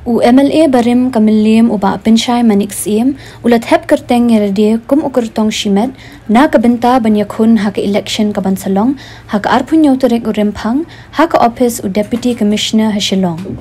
U MLA Barim ka Mylliem uba Pynshai Manik Syiem ulat Thep Kyrteng ngerade kum u Kyrtong Shimet na kabenta banyakhun ha ka election ka bansalong ha ka arpun nyautarek u Rempang ha ka office u Deputy Commissioner ha Shillong.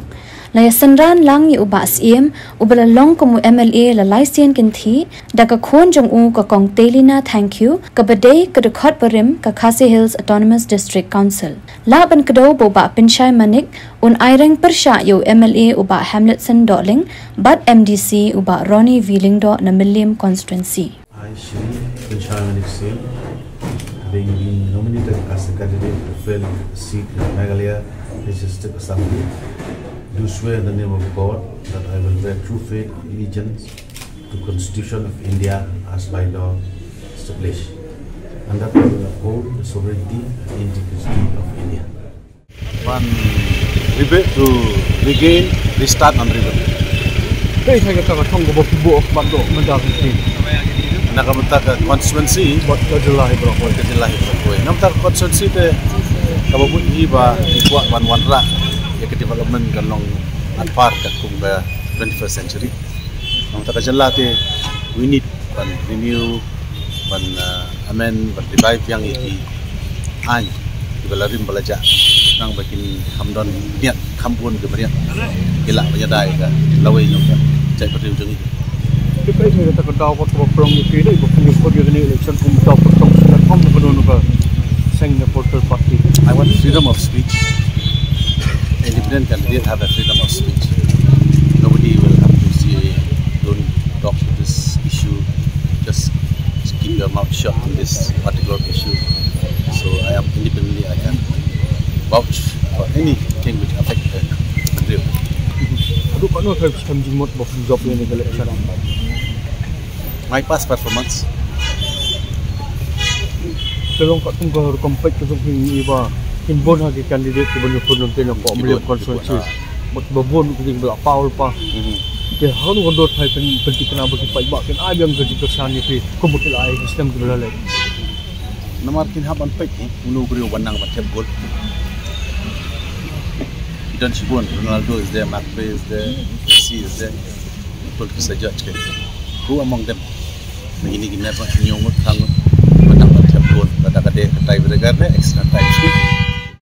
Laya sanran lang yi uba Syiem ubala long kum u MLA la laisien kinthi da ka khon jong u ka kong telina thank you ka badai ka dekhot Barim ka Khasi Hills Autonomous District Council. La ban kado boba Pynshai Manik un aireng persha yo MLA uba Hamletson Dotling but MDC uba Ronnie Wheeling do na Mylliem constituency. I, Pynshai Manik Syiem, having been nominated as a candidate to fill the seat in Meghalaya Legislative Assembly, do swear in the name of God that I will bear true faith and allegiance to the Constitution of India as by law established, and that I will uphold the sovereignty and integrity of India. One rebate to regain, restart and rebate. Kaya kata tong ko buo bando mandaki. Nakamta ka constituency Bot kajulai bro ko. Kajulai bro ko. Namta constituency te kababut hiba ikwa wanra ya ke development kalong anpar ka kumba 21st century. Namta kajalla te we need one renew one amend one revive yang iki an Barim belajar nang bakin hamdon niat kampun ke beriak gila menyadai ka lawai nyok cai pada ujung itu. Kaya saya kata kedau kot program ni kira ibu kami pergi ke election kami tahu pertong sudah kami penuh ke seng supporter party. I want freedom of speech. Independent candidate have a freedom of speech. Nobody will have to say don't talk to this issue. Just keep your mouth shut on this particular issue. So I am independently, I can vouch for anything which affects the country. Aduh, Pak Nur, saya bisa menjemput bos job ini ke election. My past performance. Kalau kat tunggu kompet tu sungguh iba, inbon lagi kandidat ke banyak pun nanti nampak Mylliem konstitusi. Mut babon kita belak paul pa. Dia harus gondot hai penting kenapa kita baik bakin ai yang kerja kerjaan ni kumukil ai sistem tu belalai. Namarkin haban pek ulu beri wanang macam gol. Dan Shibon, Ronaldo is there, Mbappe is there, Messi is there. People bisa judge kan. Who among them? Begini gini apa nyomot tangut wanang macam gol. Kata-kata dia ketai berdegar extra time.